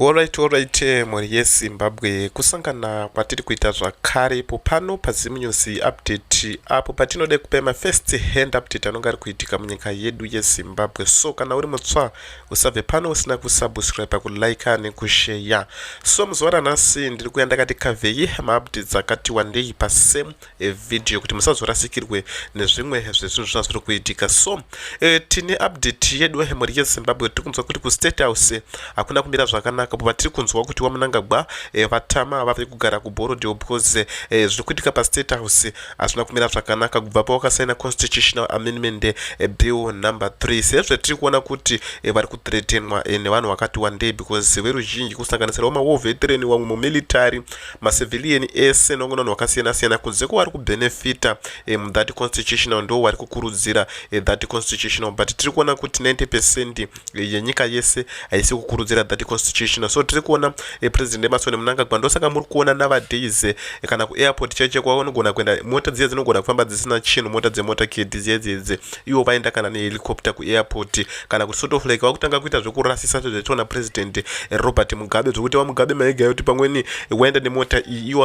Alright, mhuri yeZimbabwe, kusangana kwatiri kuita zvakare ipo pano paZimunews update apo patinode kupa mafirst hand update anonga ari kuitika munyika yedu yeZimbabwe. So kana uri mutsva usabve pano usina kusubscribe, kulike nekushare. So muzuva ranhasi ndiri kuya ndakati kavhei maupdates akati wandei pasame video kuti musazorasikirwe nezvimwe zvezvinhu zvazviri kuitika. So tine update yedu mhuri yeZimbabwe, tiri kunzwa kuti kustate house hakuna kumira zvakanaka po patiri kunzwa kuti Mnangagwa vatama vave kugara kuborodeo because zviri kuitika pastate house hazvina kumira zvakanaka kubva pawakasaina constitutional amendment bill number 3. sezvo tiri kuona kuti vari kuthreatenwa nevanhu vakati wandei because veruzhinji kusanganisirawo mawo veteran, vamwe mumilitary, macivilian ese nongona vanhu vakasiyana-siyana kunze ko vari kubenefita muthat constitutional, ndo vari kukurudzira that constitutional, but tiri kuona kuti 90% yenyika yese haisi kukurudzira that constitutional. So tiri kuona president Emerson Mnangagwa ndosaka muri kuona nowadays kana kuairport chaiche kwavanogona kuenda mota dziya dzinogona kufamba dzisina chinhu, mota dzemotakedi dziedzedze ivo vaenda kana nehelicopter kuairport kana kuti sort of like vakutanga kuita zvekurasisa sezvationa president Robert Mugabe, zvokuti vamugabe maiga yoti pamweni waenda nemota iyi iwo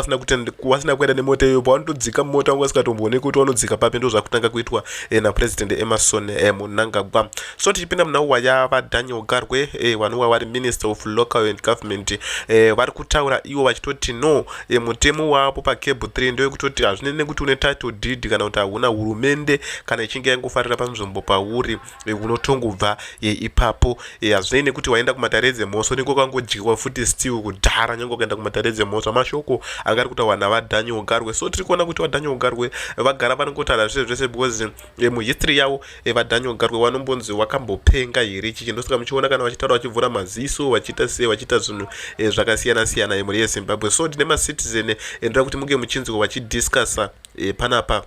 wasina kuenda nemota iyo pavanotodzika mumota vanga vasingatombooneki kuti vanodzika papi, ndo zvakutanga kuitwa napresident Emerson Mnangagwa. So tichipinda muna waya vaDaniel Garwe vanova vari minister of local and government vari kutaura ivo vachitoti no, mutemo wavo pacable 3 ndewekutoti hazvinene kuti une title deed kana kuti hauna hurumende kana ichinge yangofarira panzvimbo pauri unotongobva ipapo. Hazvinei kuti waenda kumatare dzemhosva niko kangodyiwa futi still kudhara nyange ukaenda kumatare dzemhosva, mashoko angari kutaurwa navaDaniel Garwe. So tiri kuona kuti vaDaniel Garwe vagara vanongotaura zvese zvese because muhistory yavo vaDaniel Garwe vanombonzi wakambopenga here ichi ndosaka muchiona kana vachitaura vachivhura maziso vachiita sei vachiita zvinhu zvakasiyana-siyana mhuri yeZimbabwe. So tine macitizen endera kuti munge muchinzwa vachidiscassa panapa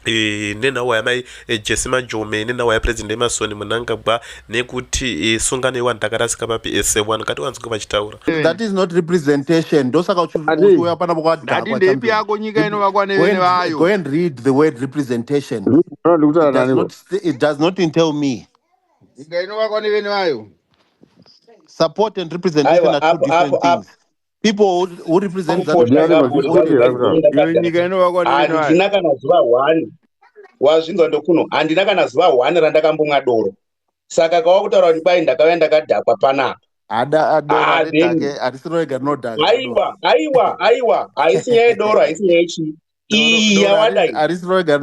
nenhau yamai Jesse Majome nenhau yapresident Emerson Mnangagwa nekuti sungano yevanhu takarasika papi ese1 kati wanzwa vachitaura. That is not representation. Ndosaka uchiuya pana kwakadhakwa ndeipi yako nyika inovakwa nevene vayo. Go and read the word representation. It does not entail me. Nyika inovakwa nevene vayo. Support and representation are two different things. People who represent that nyika inovakwa nevene vayo. Handina kana zuva 1 wazvinzwa ndokuno, handina kana zuva 1 randakambomwa doro, saka kawa kutaura kuti kwai ndakauya ndakadhakwa panapa. Aiwa, haisi nyaya yedoro, haisi nyaya yechii iyi yawadai ndinotoenda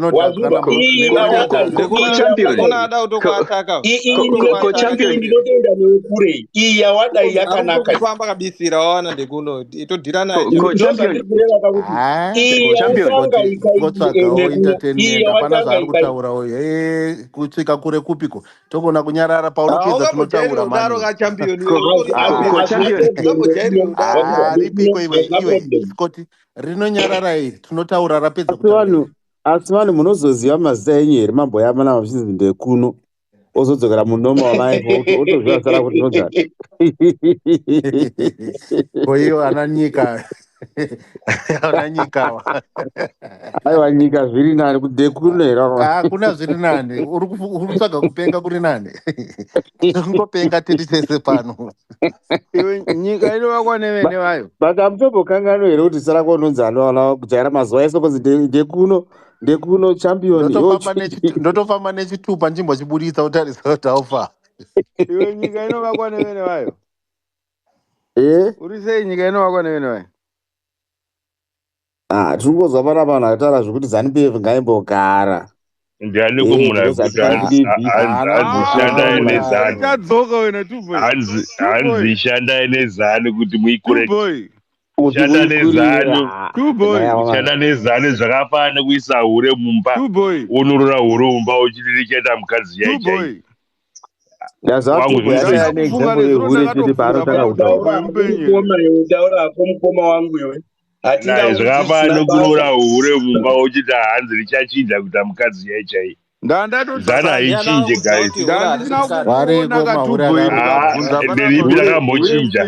newekurei iyi yawadai yakanaka kufamba kabisira wawana ndekuno itodhirana kusvika kure kupiko togona kunyarara paunopedza tunotaura aripiko iwe Scott rinonyarara iri tunotaura rapedza asi vanhu munozoziva mazita enyu here mamboyamana vachinzi ndekuno ozodzokera munoma wamaipo otozvivasara kuti nogara koiyo ana nyika aiwa nyika zviri nani kudekuno here kuna zviri nani uri kutsvaga kupenga kuri nani kungopenga tiri tese pano iwe nyika inovakwa nevene vayo vakamutombokangano here kuti sara kononzi anowana kujaira mazuva ese konzi ndekuno champion ndotofamba nechitupa nzvimbo chiburitsa utarisa kuti aufa iwe nyika inovakwa nevene vayo uri sei nyika inovakwa nevene vayo tirikuzwa pana vanhu akataura zvokuti ZANU-PF ngaimbogara ndiani kumuna kuti hanzi shandai nezanu kuti muikureti shanda nezanu zvakafana nekuisa hure mumba unorora hure mumba uchirireketa mukadzi yaichai mukoma wangu iwe zvakafana nekurora hure mumba uchiti hanzi richachinja kuita mukadzi yaichai zana haichinje guys nderipi rakambochinja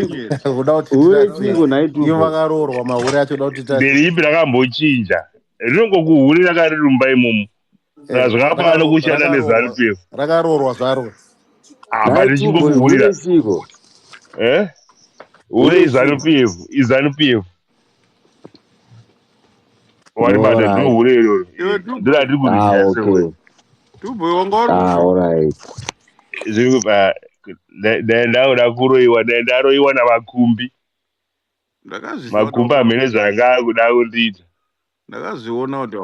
nderipi rakambochinja rinongokuhure rakari rumba imomo zvakafana nekushanda nezanu-PF rakarorwa zvaro apa richingokuhurira ure izanu pf wari bata ndo Alright. hure iroro Iwe ndira Tuboy. ndiri kuriziya sewe Okay. Tuboy wanga uri kufika. Alright. zviri kupa ndauda kuroiwa ndaroiwa navakumbi makumbi Ndakazviona. amene zvanga akuda kundiita Ndakazviona kuti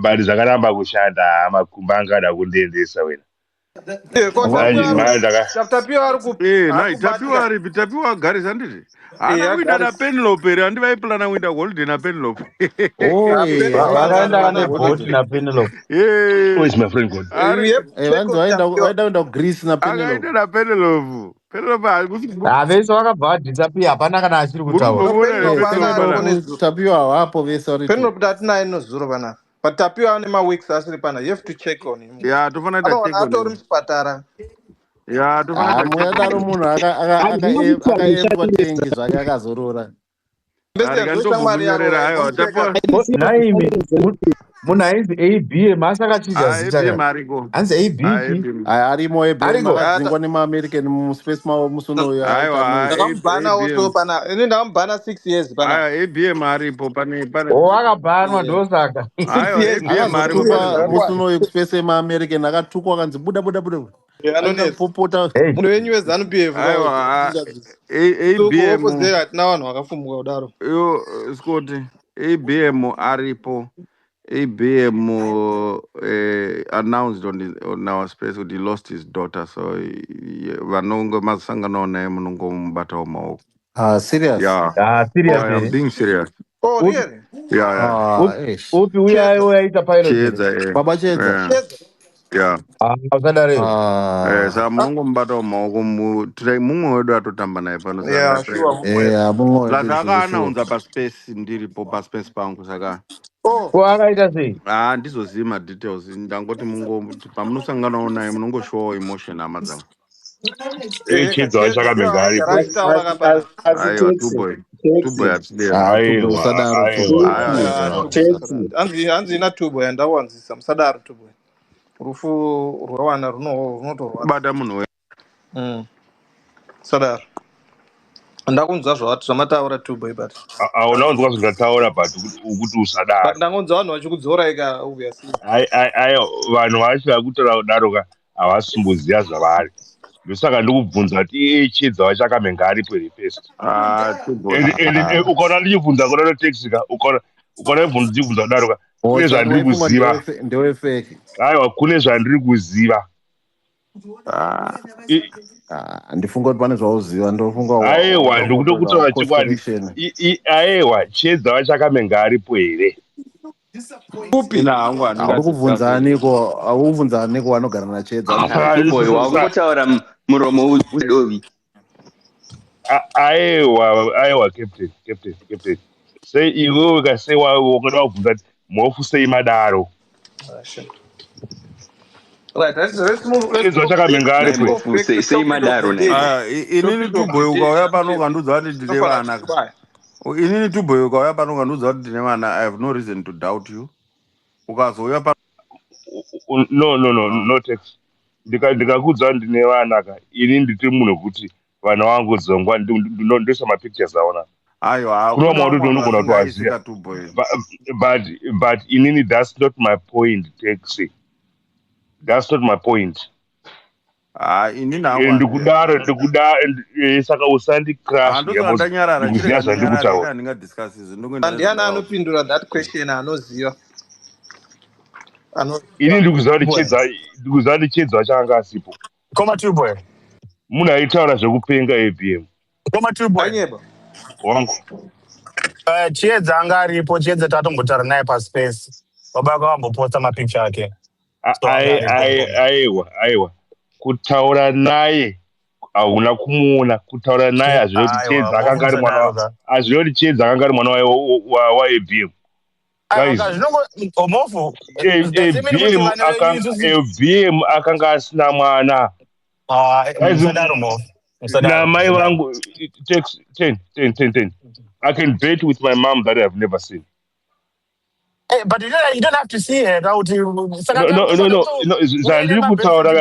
but zvakaramba kushanda makumbi anga ada kundiendesa wena ko manje tapiwa manje tapiwa ari ku nai tapiwa ari tapiwa garisa nditi ana kuita na Penelope ri andi vaiplana kuita holiday na Penelope Oh, Vakaenda nebhoti naPenelope. who is my friend god vanzi vaenda kuenda kuGreece akaita naPenelope. na Penelope Vese vakabva vadhisapiya, hapana kana achiri muri kutaura. kumbomuona Penelope tapiwa hawapo vese vari tu. Penelope hatinaye nozuro pana. But tapiwa ane ma-weeks asiri pana. You have to check on him. ya tofana ita check on Atori muchipatara. ya tofana ita check Muyadaro munhu akaedzwa tengi zvake akazorora. Mbese ndoita mwari yaro. arikandomunyorera aiwa tapiwa Naimi, munhu ainzi ABM asi akachinja zita ABM kana. ariko Anzi ABK. Arimo ebm Ariko? akadzingwa nemaamerican muspace mavo musuno aiwa Ndakamubhanawo so pana. Ini ndakamubhana 6 years pana. aiwa ABM aripo pane Akabhanwa ndosaka. aiwa ABM aripo akazotukwa musuno yekuspace emaamerican akatukwa akanzi buda popota. Munhu wenyu weZANU-PF. aiwa ABM. ABM Hatina vanhu vakafumuka kudaro. yo Scott ABM aripo ABM announced on our space that he lost his daughter, so vanongo masangano naye munongomubata mumaoko. Serious? Yeah, Serious I'm here. being serious. Oh, really? Yeah. Upi uya aita pilot. Chiedza, Baba Chiedza. yeah. Usadare. Saka munongomubata mumaoko mumwe wedu atotamba naye pano. Yeah, sure. Plus akaanaunza paspace ndiripo paspace pangu saka. Oh. Akaita sei? Ndizoziva madetails ndangoti pamunosanganawo naye munongoshowawo emotion hama dzangu. chidza vachakamenga aripo Aiwa Tuboy atidero. Hanzi ina Tuboy yandawanzisa musadaro Tuboy. Rufu rwawana runotorwa. Bata munhu we. Sadaro. Ndakunzwa zvamataura Tuboy but. auna unzwa zvandataura but ukuti usadaro. But ndangonzwa vanhu vachikudzora ika obviously. Vanhu vachida kutaura kudaroka havasumbuziva zvavari. Ndosaka ndikubvunza kuti chidza vachakamenga aripo here first. Ukaona ndichibvunza kudaro taxika ukaona ndichibvunza kudaroka kune zvandiri kuziva. Aiwa kune zvandiri kuziva. Ndifunga kuti pane zvauziva ndofunga aiwa ndikuda kutaura chokwadi. Aiwa chidza vachakamenga aripo here. Kupi? Haukubvunza aniko vanogara naChiedza. Wakutaura muromo udovi. Aiwa captain. Sei iwewe kasei wakada kubvunza kuti muofu sei madaro. Right, let's move. Chidza vachakamenga aripo. Sei madaro ne. Inini Tuboy ukauya pano ukandudza kuti ndine vana. Inini Tuboy ukauya pano ukandudza kuti ndine vana. I have no reason to doubt you. Ukazouya pano no text. Ndikakudza ndine vana ka ini ndiri munhu kuti vana vangu dzongwa ndoisa mapictures aona. Aiwa kuna maudu ndinogona kutoaziva. But inini that's not my point taxi. That's not my point. Ndikudaro saka usandi crash ndikuziva zvandikutaura. Ndiani anopindura that question anoziva. Ini ndikuziva kuti chidza vachanga asipo. Koma Tuboy. Munhu aitaura zvekupenga ABM. Koma Tuboy. Wangu. Chiedza anga aripo, Chiedza tatombotaura naye paspace. Baba akavamboposta mapicture ake. Aiwa. Kutaura naye hauna kumuona. Kutaura naye hazvinoti Chiedza akanga ari mwana. Hazvinoti Chiedza akanga ari mwana waABM. Guys, ABM akanga asina mwana. Na mai vangu 10. I can bet with my mom that I have never seen. Hey, but you don't have to see it. No. Zandiri kutaura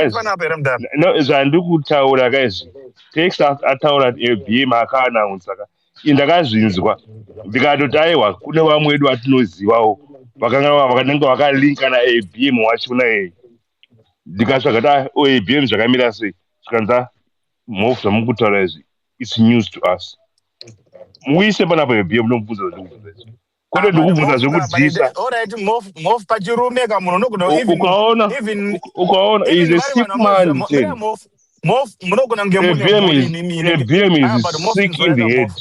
guys. text ataura kuti ABM akaannounce saka indakazvinzwa ndikatoti aiwa kune vamwe vedu vatinozivawo vakananga vakalinka naABM wachona ndikasvaka kuti ABM zvakamira sei zvikanza mhofu zvamukutaura izvi it's news to us muise panapo ABM nomubvunza zvekubvunza izvi kwete ndikubvunza zvekudziisa Move pachirume kamunhu unogona ukaona is a sick man ten munogona kunge ABM is sick in the head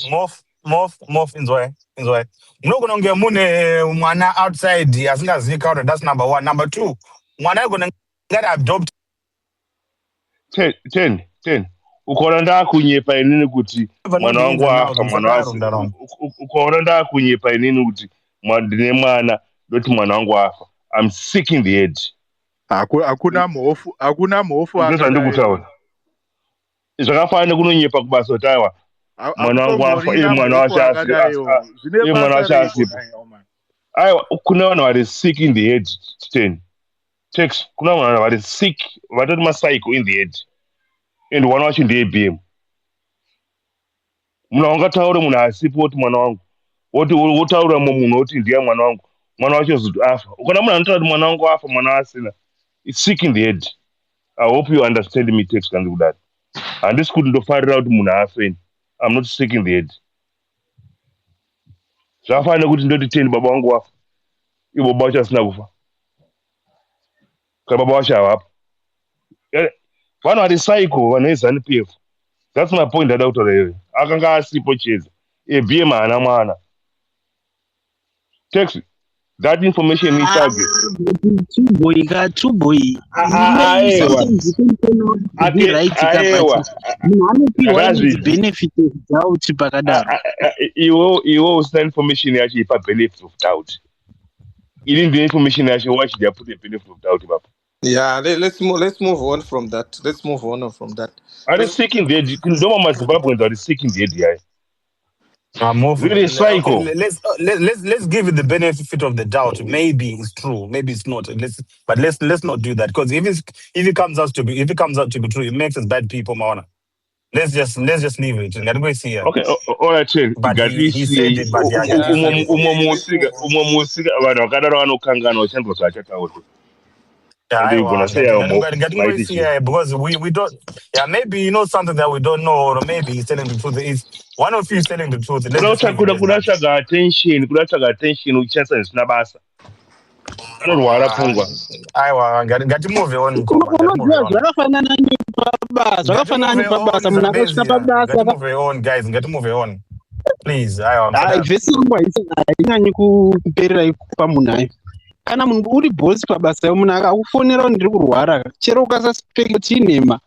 inzwai munogona kunge mune mwana outside asingazivi kaura. That's number one. Number two, mwana agona ngati adopt 10 ukaona ndakunyepa inini kuti mwana wangu wafa ukaona ndakunyepa inini kuti ndine mwana ndoti mwana wangu wafa I'm sick in the head. Hakuna mhofu ndikutaura zvakafanana kunonyepa kubasa kuti aiwa mwana wangu wafa mwana wacho asipo aiwa kuna vanhu vari sick in the head 10 text kuna vanhu vari sick vatoti macycle in the head and mwana wacho ndeABM. Munhu angataure munhu asipo kuti mwana wangu wotaura munhu woti ndiye mwana wangu mwana wacho zoti afa ukana munhu anotaura kuti mwana wangu afa mwana asina it's sick in the head. I hope you understand me text kandi kudaro handisi kuti ndofarira kuti munhu afeni I'm not sick in the head. Zvafanira kuti ndoti 10 baba wangu wafa ivo baba wacho asina kufa kana baba wacho havapo vanhu vari cycle vanhu veZANU-PF. That's my point ndada kutaura iyoyo akanga asipo cheza ABM haana mwana text that information itsvage iwe usina information yacho ipa benefit of doubt ini ndine information yacho wachida put a benefit of doubt papa. Yeah, let's move on from that. Are seeking the ndoma maZimbabweans are seeking the head. Really psycho. Let's give it the benefit of the doubt. Maybe it's true, maybe it's not. Let's not do that because if it comes out to be true, it makes us bad people, Mawana. Let's just leave it. Let me see. Okay, all right, chill. But he said it, but umomusika vanhu vakadaro vanokangana vachandwa zvachataurwa. Because we don't. Yeah, maybe you know something that we don't know, or maybe he's telling the truth. Is one of you is telling the truth. Kudatsvaga attention uchanisa zvisina basa. Anorwara pfungwa. Aiwa, ngatimove on. Zvakafanana nepabasa munhu akasvika pabasa. Ngatimove on, guys. Ngatimove on. Please, aiwa. Vhesi hainyanyi kuperera pamunhu ayo. Kana munhu uri bosi pabasa munhu akakufonera kuti ndiri kurwara chero ukasaspekta kuti inhema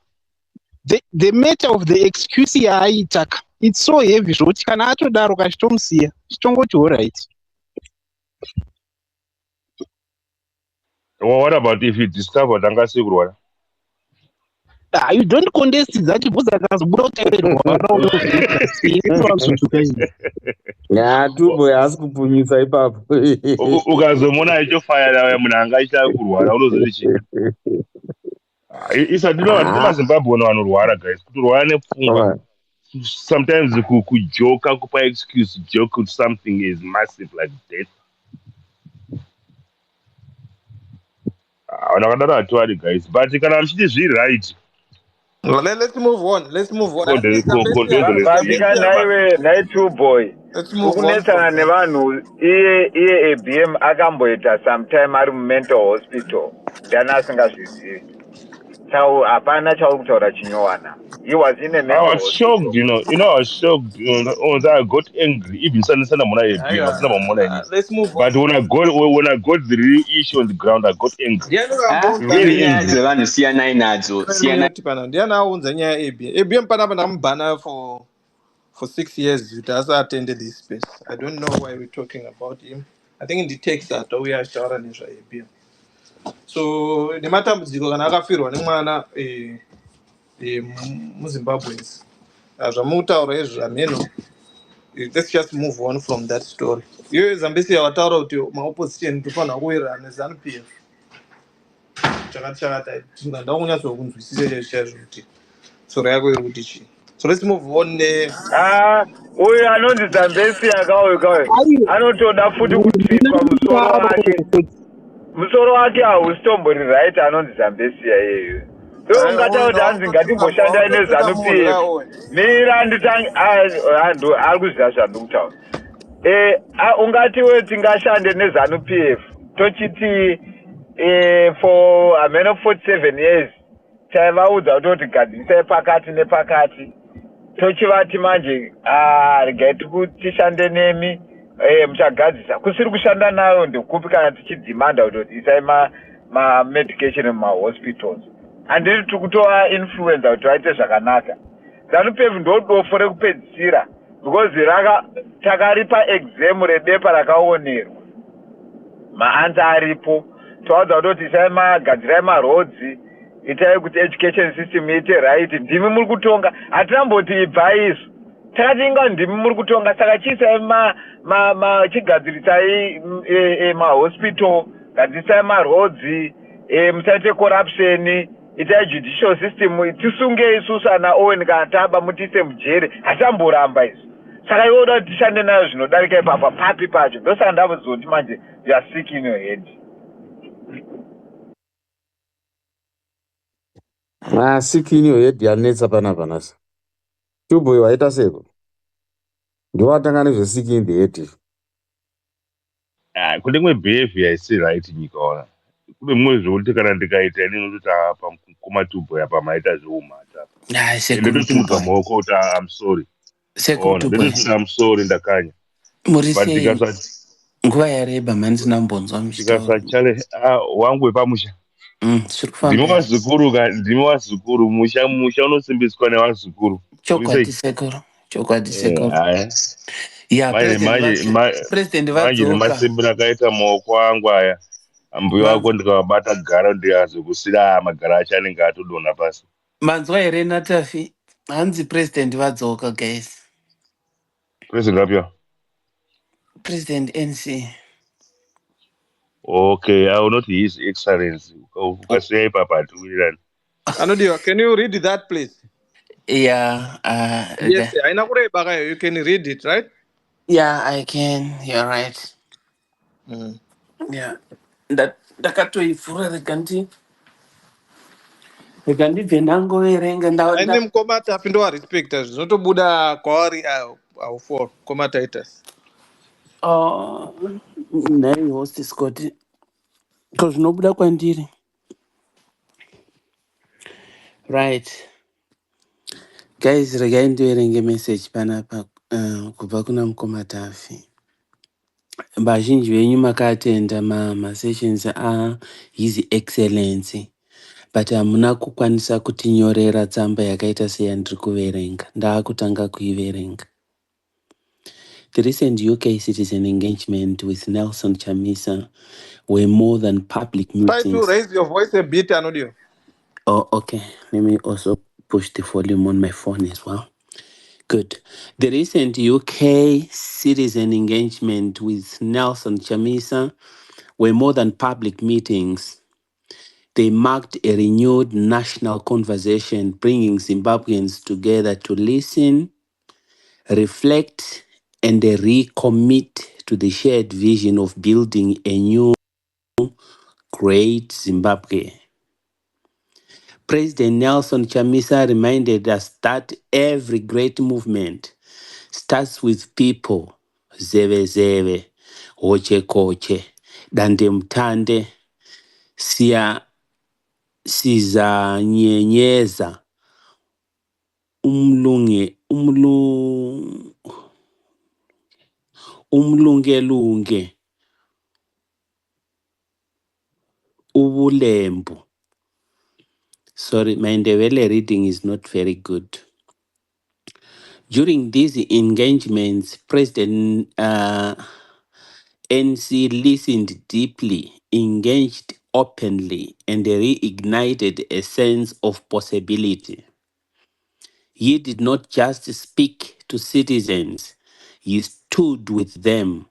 the matter of the excuse yaaita it's so heavy zvekuti kana atodaro kachitomusiya chitongoti alright. What about if you discover angasi kurwara? You don't contest that bvudza akazobuda tubo asi kupfunyisa ipapo ukazomona ichofaya munhu angaita kurwara unozoti chii maZimbabwe vanorwara guys kutorwara nepfungwa sometimes kujoka kupa excuse joke with something is massive like death. Vanhu vakadaro hatiwari guys but kana muchiti zviri right. Well, let's move on. Nai true boy. Ukunetsana nevanhu iye ABM akamboita sometime ari mental hospital. Ndana asingazvizivi. Chau hapana chauri kutaura chinyowana. He was in a mental I was shocked, I was shocked. I got angry. Even sana mona ABM, let's move on. But when I got the real issue on the ground, I got angry. Really angry. Vanhu siyanai nadzo. Ndiana aunza nyaya ABM panapa namubhana for 6 years kuti asa attended this space. I don't know why we're talking about him. I think in the text atauya achitaura nezva ABM. So nematambudziko kana akafirwa nemwana muZimbabweans zvamutaura izvo zvameno. Let's just move on from that story. Iyoyo Zambezia wataura kuti maopposition tofanira kuwirirana neZANU-PF. Chakati ndaukunyatsokunzwisisa chaizvo kuti soro yako iri kuti chii. So let's move on. Uyu anonzi Zambesi akauya anotoda futi kubviswa musoro wake hausitombo right anonzi Zambesi iyeyo. So ungataura kuti hanzi ngatimboshandai neZANU PF. Mira nditange antu ari kuziva zvandiri kutaura. Ungatiwe tingashande neZANU PF tochiti for hameno 47 years taivaudza kuti gadzisai pakati nepakati tochivati manje regai tishande nemi muchagadzisa kusiri kushanda nayo ndekupi kana tichidhimanda kuti isai ma-medication mumahospitals handiti tiri kutova influenza kuti vaite zvakanaka. ZANU PF ndo dofo rekupedzisira because takaripa exam rebepa rakaonerwa maanza aripo towadza kuti isai magadzirai marodzi itai kuti education system iite right. Ndimi muri kutonga hatinamboti ibvai isu takati inga ndimi muri kutonga saka chiisai chigadzirisai mahospital gadzirisai marodzi musaite corruption itai judicial system tisunge isusu ana Owen kana taba mutiise mujere hatamboramba isu saka iwoda kuti tishande nayo zvinodarika ipapa papi pacho ndosaka ndavozoti manje you are sick in your head. Sick in your head yanetsa panapa nasa. Chobvira waita seko ndowatanga nezve sick in the head. Kune mwe behavior isi right nyika ona kune mwe zvokuti kana ndikaita inini noti apa kumaTubhoya pamaita zveumhata ende ndosimudza maoko kuti I'm sorry ona ndototi I'm sorry ndakanya but ndikasati nguva yareba mandisina kumbonzwa ndikasachale wangu wepamusha ndimi wazukuru musha unosimbiswa nevazukuru chokwadi sekuru manje nemasimbi akaita maoko angu aya mbuya wako ndikavabata gara ndikazokusira magara acho anenge atodonha pasi. Manzwa here Natafi hanzi president vadzoka guys. President apya? President NC. Okay, I will not His Excellency. Ukasiya ipapa atiwirirani. Anodiwa, can you read that please? Yeah. Yes, aina kureba kayo. You can read it, right? Yeah, I can. You're right. Yeah. Ndakatoifura rekanti venango verenga ende mukomata apindo respecta zvinotobuda kwavari au commentators. Nai host Scott kozvinobuda kwandiri. Right. Guys, regai ndiverenge message panapa kubva kuna mukomata afi. Vazhinji venyu makatenda ma-sessions His Excellency. But hamuna kukwanisa kutinyorera tsamba yakaita seyandiri kuverenga. Ndaakutanga kuiverenga. The recent UK citizen engagement with Nelson Chamisa were more than public meetings. Try to raise your voice a bit, Anodio. Oh, okay. Let me also push the volume on my phone as well. Good. The recent UK citizen engagement with Nelson Chamisa were more than public meetings. They marked a renewed national conversation, bringing Zimbabweans together to listen, reflect, and recommit to the shared vision of building a new, great Zimbabwe. President Nelson Chamisa reminded us that every great movement starts with people. Zeve zeve, hoche koche, dande mtande, siza nyenyeza, umlungelunge, ubulembu. Sorry, my Ndebele reading is not very good. During these engagements, President NC listened deeply, engaged openly, and reignited a sense of possibility. He did not just speak to citizens, he stood with them,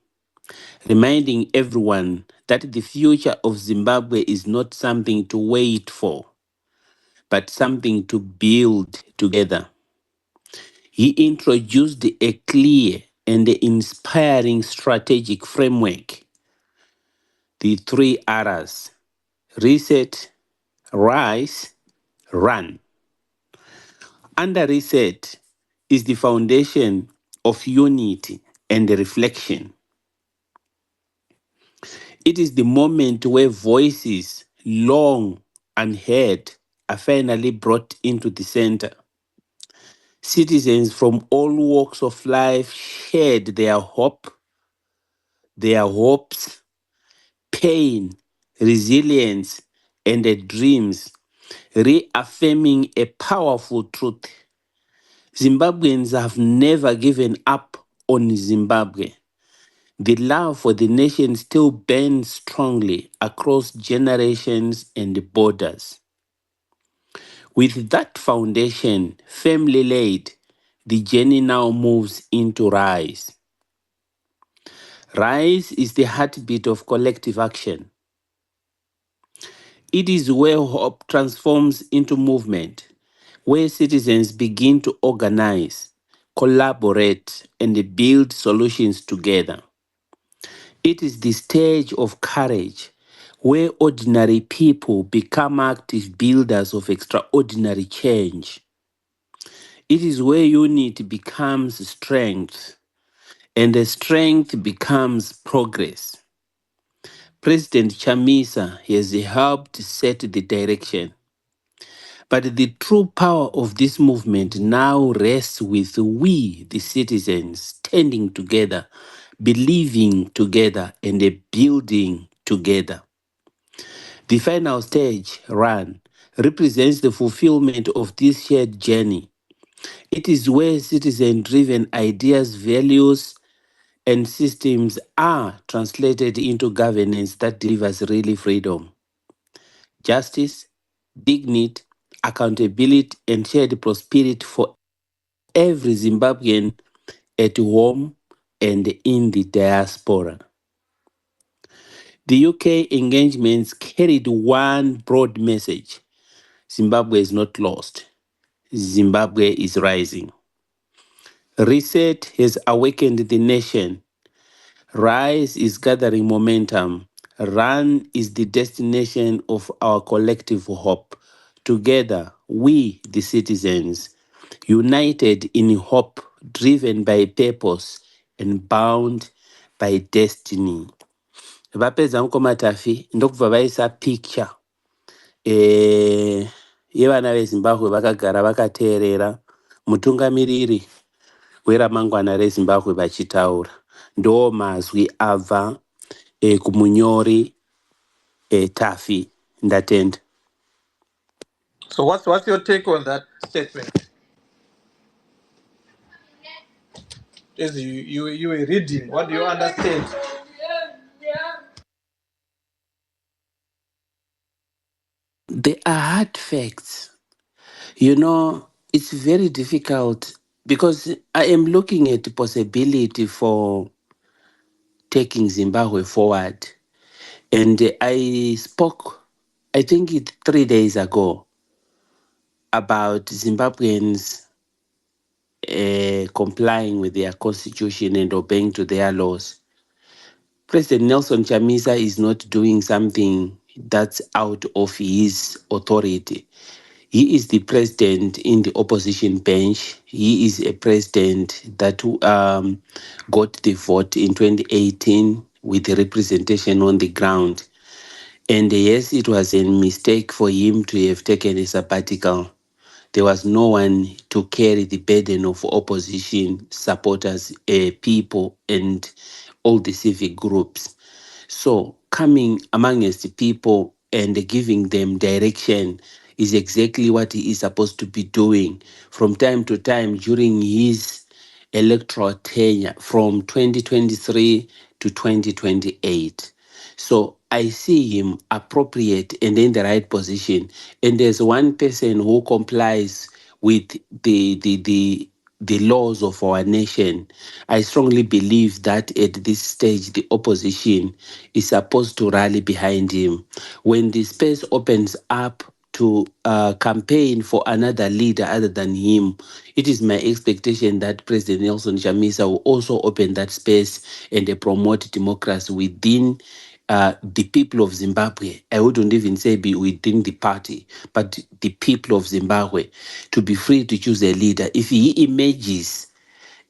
reminding everyone that the future of Zimbabwe is not something to wait for, but something to build together. He introduced a clear and inspiring strategic framework, the 3 R's: reset, rise, run. Under reset is the foundation of unity and reflection. It is the moment where voices long unheard are finally brought into the center. Citizens from all walks of life shared their hopes, pain, resilience, and their dreams, reaffirming a powerful truth. Zimbabweans have never given up on Zimbabwe. The love for the nation still burns strongly across generations and borders. With that foundation firmly laid, the journey now moves into Rise. Rise is the heartbeat of collective action. It is where hope transforms into movement, where citizens begin to organize, collaborate, and build solutions together. It is the stage of courage, where ordinary people become active builders of extraordinary change. It is where unity becomes strength, and the strength becomes progress. President Chamisa has helped set the direction. But the true power of this movement now rests with we, the citizens, standing together, believing together, and building together. The final stage, Run, represents the fulfillment of this shared journey. It is where citizen-driven ideas, values, and systems are translated into governance that delivers really freedom, justice, dignity, accountability, and shared prosperity for every Zimbabwean at home and in the diaspora. The UK engagements carried one broad message: Zimbabwe is not lost. Zimbabwe is rising. Reset has awakened the nation. Rise is gathering momentum. Run is the destination of our collective hope. Together, we, the citizens, united in hope, driven by purpose, and bound by destiny. Vapedza mukomatafi ndokubva vaisa picture yevana vezimbabwe vakagara vakateerera mutungamiriri weramangwana rezimbabwe vachitaura. Ndo mazwi abva kumunyori Tafi. Ndatenda. So what's your take on that statement? As you were reading, what do you understand? They are hard facts. You know, it's very difficult because I am looking at the possibility for taking Zimbabwe forward. And I spoke, I think 3 days ago, about Zimbabweans complying with their constitution and obeying to their laws. President Nelson Chamisa is not doing something that's out of his authority. He is the president in the opposition bench. He is a president that got the vote in 2018 with the representation on the ground. And yes, it was a mistake for him to have taken a sabbatical. There was no one to carry the burden of opposition supporters, people, and all the civic groups. So coming amongst the people and giving them direction is exactly what he is supposed to be doing from time to time during his electoral tenure from 2023 to 2028. So I see him appropriate and in the right position. And there's one person who complies with the laws of our nation. I strongly believe that at this stage, the opposition is supposed to rally behind him. When the space opens up to campaign for another leader other than him, it is my expectation that President Nelson Chamisa will also open that space and promote democracy within the people of Zimbabwe. I wouldn't even say be within the party, but the people of Zimbabwe to be free to choose a leader. If he emerges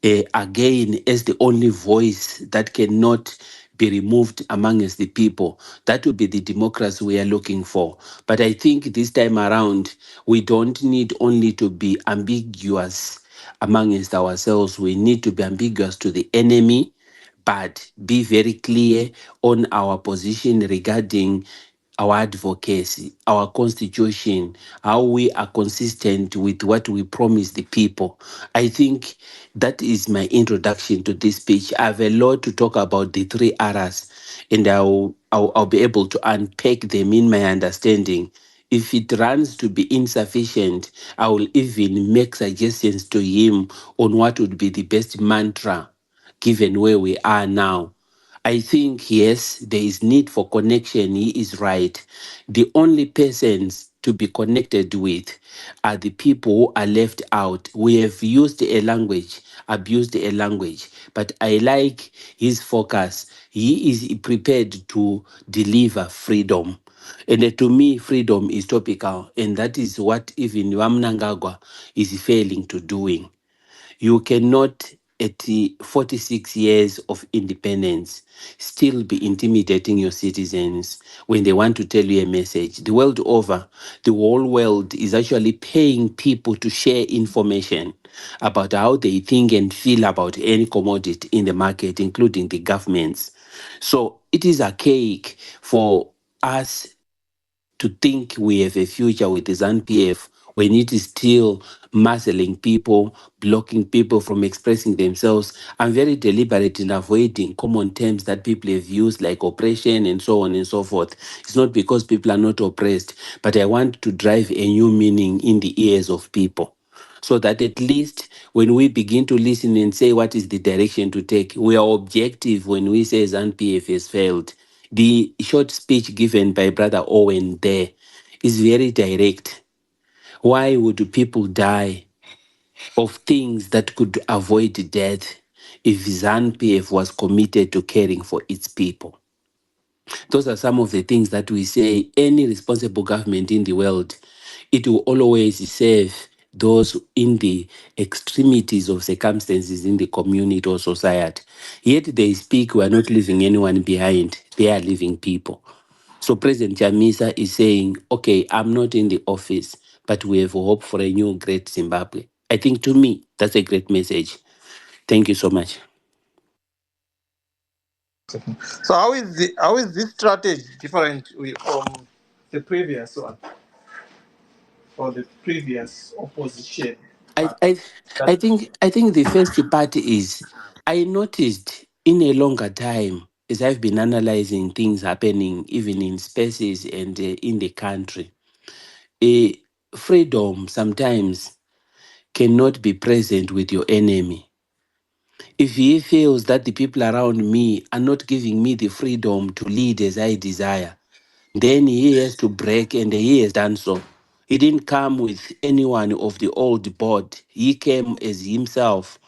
again as the only voice that cannot be removed amongst the people, that would be the democracy we are looking for. But I think this time around, we don't need only to be ambiguous amongst ourselves. We need to be ambiguous to the enemy, but be very clear on our position regarding our advocacy, our constitution, how we are consistent with what we promise the people. I think that is my introduction to this speech. I have a lot to talk about the three R's, and I'll be able to unpack them in my understanding. If it runs to be insufficient, I will even make suggestions to him on what would be the best mantra given where we are now. I think, yes, there is need for connection. He is right. The only persons to be connected with are the people who are left out. We have used a language, abused a language, but I like his focus. He is prepared to deliver freedom. And to me, freedom is topical, and that is what even Mnangagwa is failing to doing. You cannot, at the 46 years of independence, still be intimidating your citizens when they want to tell you a message. The world over, the whole world is actually paying people to share information about how they think and feel about any commodity in the market, including the governments. So it is archaic for us to think we have a future with the ZANU-PF when it is still muzzling people, blocking people from expressing themselves. I'm very deliberate in avoiding common terms that people have used like oppression and so on and so forth. It's not because people are not oppressed, but I want to drive a new meaning in the ears of people, so that at least when we begin to listen and say what is the direction to take, we are objective when we say ZANU-PF has failed. The short speech given by Brother Owen there is very direct. Why would people die of things that could avoid death if ZANU-PF was committed to caring for its people? Those are some of the things that we say any responsible government in the world, it will always serve those in the extremities of circumstances in the community or society. Yet they speak, we are not leaving anyone behind. They are leaving people. So President Chamisa is saying, okay, I'm not in the office, but we have hope for a new great Zimbabwe. I think to me, that's a great message. Thank you so much. So how is this strategy different from the previous one or the previous opposition I, party? I, I think the first part is I noticed in a longer time as I've been analyzing things happening even in spaces and in the country. A freedom sometimes cannot be present with your enemy. If he feels that the people around me are not giving me the freedom to lead as I desire, then he has to break, and he has done so. He didn't come with anyone of the old board. He came as himself.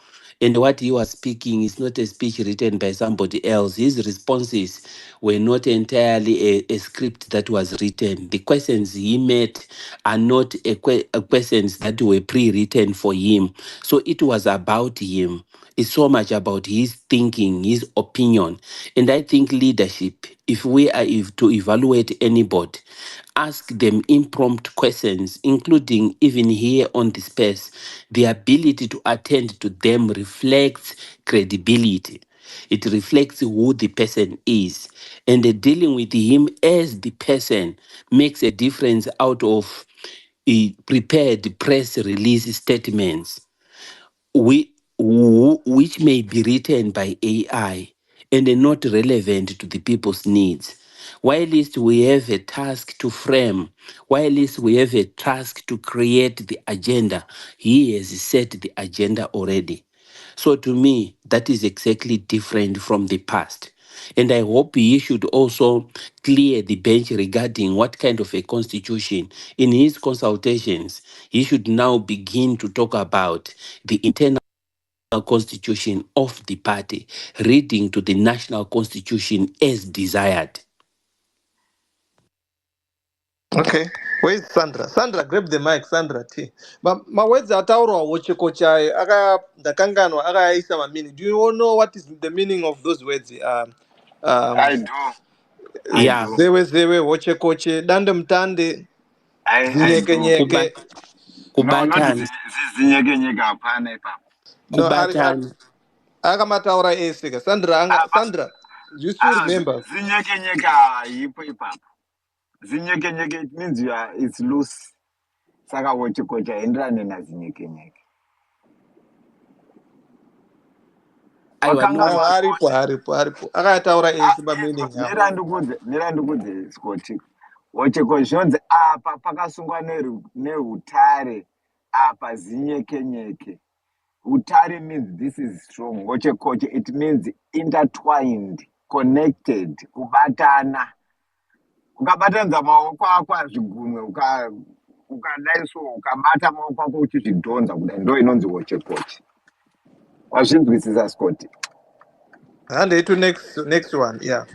And what he was speaking is not a speech written by somebody else. His responses were not entirely a script that was written. The questions he met are not questions that were pre-written for him. So it was about him. It's so much about his thinking, his opinion. And I think leadership, if we are to evaluate anybody, ask them impromptu questions, including even here on the space, the ability to attend to them reflects credibility. It reflects who the person is. And dealing with him as the person makes a difference out of prepared press release statements which may be written by AI and are not relevant to the people's needs. While least we have a task to frame, while least we have a task to create the agenda, he has set the agenda already. So to me, that is exactly different from the past. And I hope he should also clear the bench regarding what kind of a constitution. In his consultations, he should now begin to talk about the internal constitution of the party, reading to the national constitution as desired. Okay. Where's Sandra? Sandra, grab the mic, Sandra T. But my words are Tauro, Wochikochai, Aga, the Kangano, Aga Isa Mamini. Do you all know what is the meaning of those words? I do. I Yeah, do. Zewe, Wochikoche, Dandem Tande, I Zinyeke do. kubat, Nyeke. No, not kubatan, zinyeke nyeka hapana ipapo. No, Harry, kubatan. Aga Mataura Esiga. Sandra, Sandra, you still remember? Zinyeke nyeka ipo ipapo. Zinyeke nyeke, it means it's loose. Saka wochikocha endrane na zinyeke nyeke. Aiwa Wakanga no, Haripo. Aga Taura Esiba meaning. Mirandukudze Scott. Wochikocha zvonzi apa pakasungwa nehutare apa zinyeke nyeke. Utari means this is strong. Koche, it means intertwined, connected, kubatana. Ukabatanza maoko ako azvigunwe ukadai so ukabata maoko ako uchizvidhonza kudai ndo inonzi koche. Wazvinzwisisa Scott? And it to next one, yeah.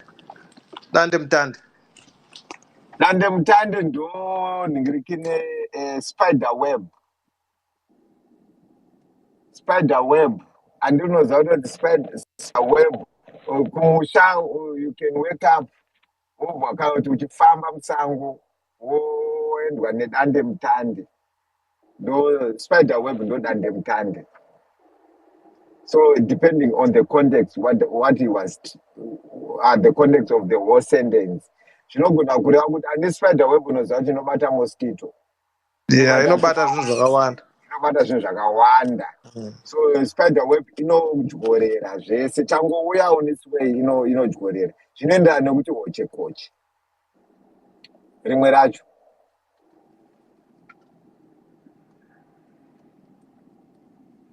Dandem Tande. Dande mutande ndo ningirikine spider web. Spider web. And you know that spider web. Kumusha, you can wake up wobva kuti uchifamba musango woendwa nedande mutande ndo spider web ndo dande mutande. So depending on the context what he was the context of the whole sentence zvinogona kureva kuti ane spider web unoziva kuti inobata mosquito, Yeah, inobata zvinhu zvakawanda. inobata zvinhu zvakawanda. So spider web inodyorera zvese, changouyawo nesway inodyorera, zvinoenderana nekuti koche rimwe racho.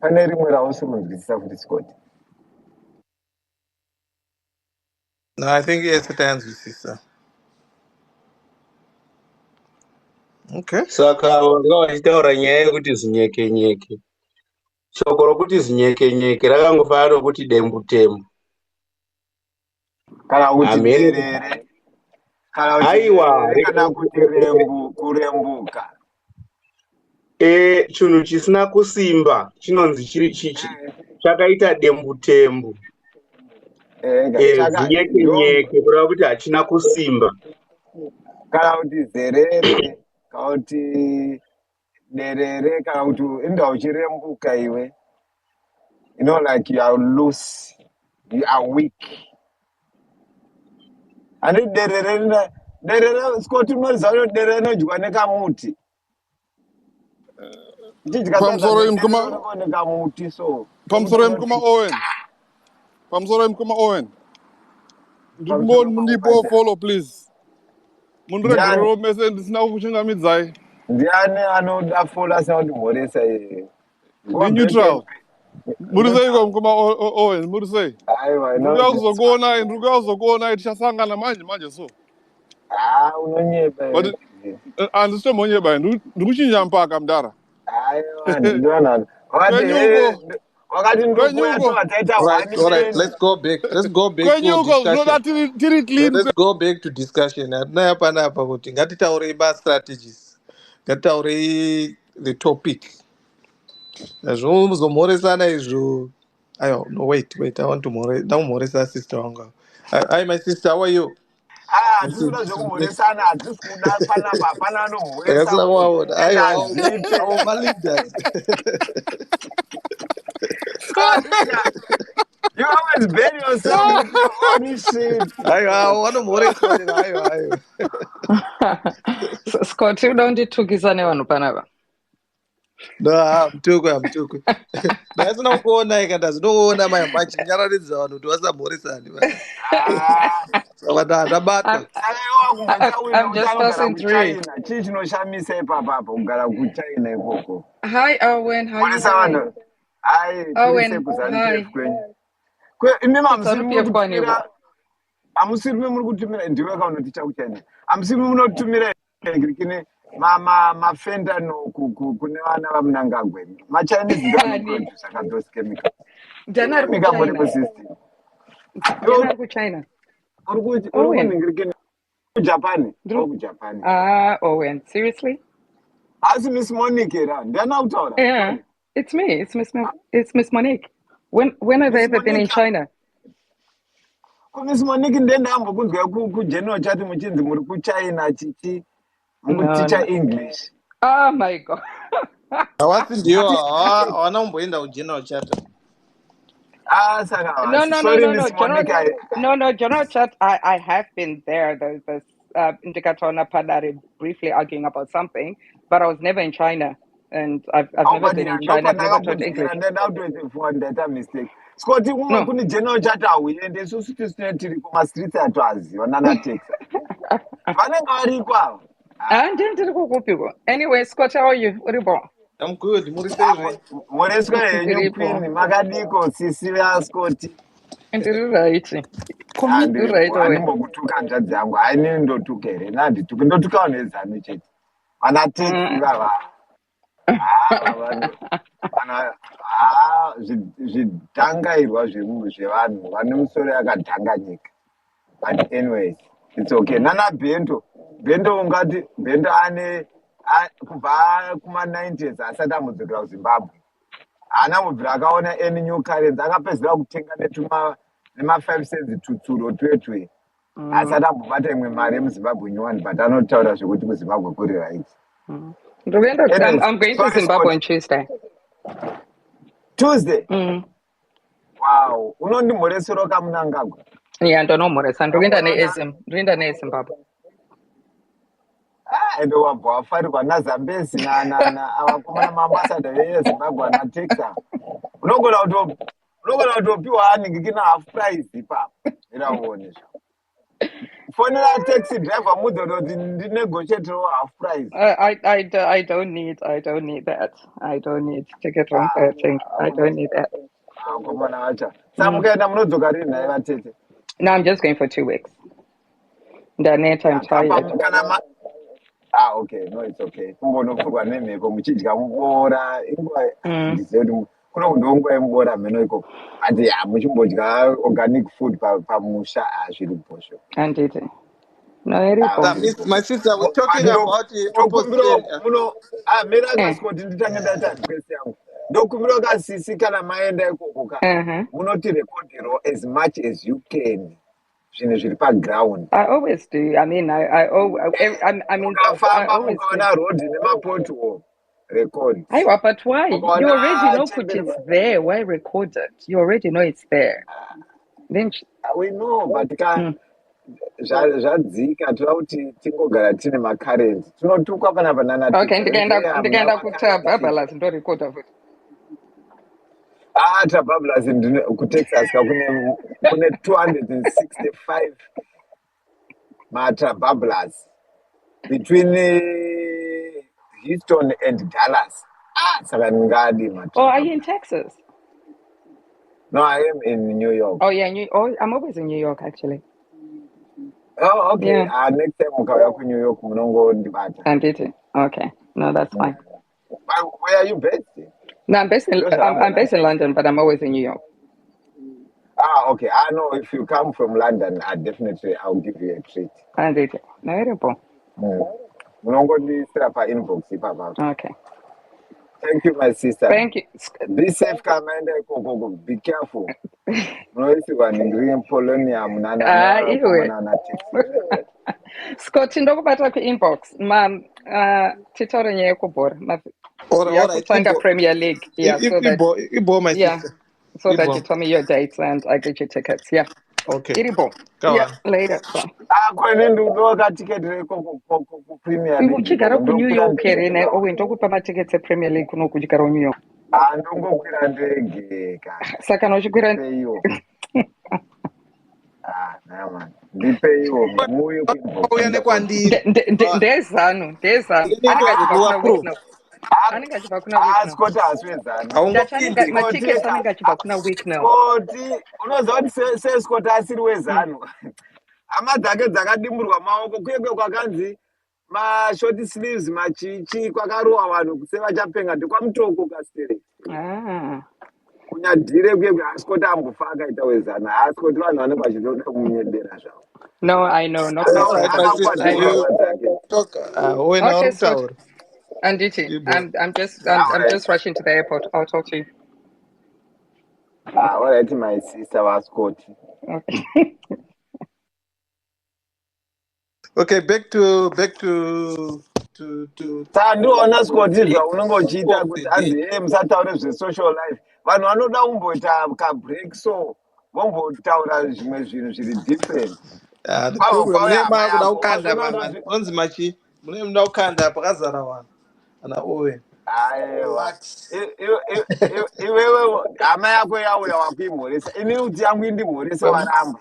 Pane rimwe rawo simunzwisisa futi Scott. No, I think yes, it ends sister. Okay. Saka vanga vachitaura nyaya yekuti zinyeke-nyeke. Shoko rokuti zinyeke-nyeke rakangofanana nokuti dembu-tembu. Kana kuti Hamene. derere, kana kuti Aiwa, derere, kana kuti kurembuka. Chinhu chisina kusimba chinonzi chakaita dembu-tembu. Zinyeke-nyeke kureva kuti hachina kusimba. Kana kuti zerere, kana kuti derere, kana kuti inda uchirembuka iwe. You know, like you are loose, you are weak. And derere, Scott, unoziva derere inodyiwa nekamuti. Pamsoro imkuma nekamuti so. Pamsoro imkuma Owen. Pamsoro imkuma Owen. Ndikubona mundipo follow please. Mundiregero mese ndisina kuchingamidzai. Ndiani anoda follow asina kuti mhoresa iye. Ni neutral. Murisei kwa mkuma Owen, murisei. Aiwa, Ndikuyakuzokuona tichasangana manje so. Unonyepa. But andisito monyeba ndikuchinja mpaka mdara. Aiwa, ndinoona. Wakati ndikubuya tataita Right, all right. Let's go back to discussion. Let's go back to discussion. Napa kuti ngatitaure strategies. Ngatitaure the topic. Zvomhoresana izvo. Ayo, no wait. I want to more sister wanga. Hi my sister, how are you? Tisina zvekumhoresana, hatisi kuda panapa, hapana anomhoresa munhu. Our leaders. You always bury yourself with your own shit. Ayo. Scott, uda unditukisa nevanhu panapa. No, I'm too good. Ndasina kuona ikanda zvinoona machinyararidza vanhu kuti vasamhoresani. I'm just passing through. Chii chinoshamisa ipapapo kugara kuchina ikoko. Hi Owen, how you doing? Hi, Owen, kuzari hi. kwenyu. Imi mamusiri amusirime muri kutumira ndiwe kaunoti chakuchena amusirime munotumira ngirikine mafenda no kune vana vaMnangagwa machinese ndo anoproduce ka those chemicals Janar ku metabolism China. system Janar ku China. uri Owen. kuningirikine kuJapan Japan. Owen. Seriously? As Miss Monique era ndiana kutaura Yeah. It's me. It's Miss Monique. When have I ever been in China? Miss Monique ndendambo kunzwa kugeneral chati muchinzi muri kuChina chichi mukuticha English. Oh my god. Hawasi ndio hawana umboenda kugeneral chat. Saka No. sorry Miss Monique. General chat. I have been there. There's this Indicatona Padari briefly arguing about something, but I was never in China. And I've never been in China. I've never taught English. That mistake. Scotty, No. kuni general chat awuyende so tiri kuma streets atwaziwa nana Texas. Vanenge varikwa. Anyway, Scott, how are you? I'm good. Murisezve. Mureswa henyu queen makadiko sisi ya Scotty. Ndiri right. Andimbokutuka nzvadzi yangu haini ndotuka here nandituke ndotukawo nezano chete vana teksi vava zvidhangairwa zvevanhu vane musoro yakadhanganyika but anyways it's okay nana bhendo ungati bhendo ane kubva kuma90s asati amudzokera kuzimbabwe haana mubvira akaona any new currency akapedzera kutenga nema5 cents tutsuro twetwe asati ambobata imwe mari yemuzimbabwe nyowani but anotaura zvekuti kuzimbabwe kuri right. I'm going to Zimbabwe on Tuesday. Wow, unondimhoresero kaMnangagwa? Yeah, ndonomhoresa ndoenda neZimbabwe. Ende wabva wafarirwa naZambezi avakomana maambasada veZimbabwe naTexas. Unogona kutopiwa haningikina half price ipapo iraone zvo fonera taxi driver mudhoroti ndinegotiate half price. I don't need that. I don't need ticket from thing. I don't need that. Komana wacha samukaenda munodzoka rini naye vatete? No, I'm just going for 2 weeks. Ndaneta, I'm tired. Okay, no, it's okay. Kumbonofurwa nemhepo muchidya muboora inguva ndizive kuti kuno kundonguva yemubora mheno ikoko ati muchimbodya organic food pamusha zviri bhosho. Handiti. No, my sister, we're talking about the opposite. Mera ngasikoti nditange ndata request yangu. Ndokumbira kasisi kana maenda ikoko ka. Munoti rekodero as much as you can. Zvinhu zviri paground. I always do. I mean, I mean, ukafamba mukaona road nemapothole record. Aiwa, but why? You already know it's there. Why record it? You already know it's there. Then we know, but zvadzika tova kuti tingogara tine macurrent tinotukwa pana banana. Okay, ndikaenda kutababhalas ndorecorda futi. Tababhalas kuTexas kune 265 matababhalas between Houston and Dallas. Saka ngadi matababhalas. Oh, are you in Texas? No, I am in New York. Oh yeah, I'm always in New York actually. Oh, okay. Yeah. Next time ukauya kuNew York munongodibata. Anditi. Okay. No, that's fine. Where are you based? No, I'm based in London, but I'm always in New York. Okay. I know if you come from London, I'll give you a treat. Anditi. No, munongodisira painbox ipapa. Okay. Thank you, my sister. Thank you. Be safe, Commander. Be careful. Scott, ndokubata kuinbox. Ma'am, titaure nyaya yekubhora. Yakutanga Premier League. Yeah, so that you tell me your dates and I get your tickets. Yeah. Okay. Iribo. Yeah, later. Premier League. Uchigara ku New York here ne ndokupa matickets ePremier League kuno kuchigara New York. Ndongokwira ndege ka. Saka nochikwira ndipeiwo muyo kuuya nekwandiri ndezano anenge achibva kuna Scott aswezano matickets anenge achibva kuna week now. Scott unoziva kuti Scott asiri wezano hama dzake dzakadimburwa maoko kwekwe kwakanzi mashort sleeves machichi kwakarowa vanhu sevachapenga ndekwamutoko kastere kunyadhire kwekwe asikoti ambofa akaita wezana asikoti vanhu vanenge vachitoda kumunyedera zvavo. No, I know, not All right, my myself. sister, you talk. When Okay, I'm sweet. tower. Anditi, I'm just rushing to the airport. I'll talk to you. Alright, my sister vasikoti. Okay. Okay, back to Tandiona Scotty zvaunenge uchiita kuti hanzi musataure zve-social life. Vanhu vanoda kumboita ka-break so vombotaura zvimwe zvinhu zviri different. the Kwavo problem kwauya hama nema kuda yako ukanda unozviona manzi machi mune muda ukanda pakazara vanhu ana Owen. aiwa Relax. iwewe hama yako yauya wakuimhoresa ini kuti yangu indimhorese waramba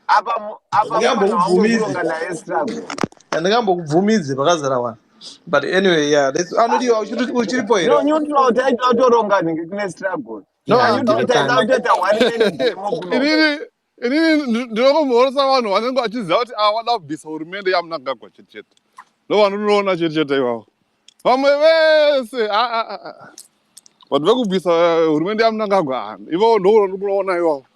apa muvanhu vambozvironga naye struggle Andingambokubvumidze pakazara vanhu. But anyway, yeah, let's anodiwa uchiripo here. no nyutola kuti aita kutoronga nhingi kune struggle No, anyutola kuti aida kutoita one man game kuno inini ndinokumhoresa vanhu vanenge vachiziva kuti vada kubvisa hurumende yaMnangagwa chete chete ndovanonoona chete chete ivavo vamwe vese vanhu vekubvisa hurumende yaMnangagwa ivavo ndounoona ivavo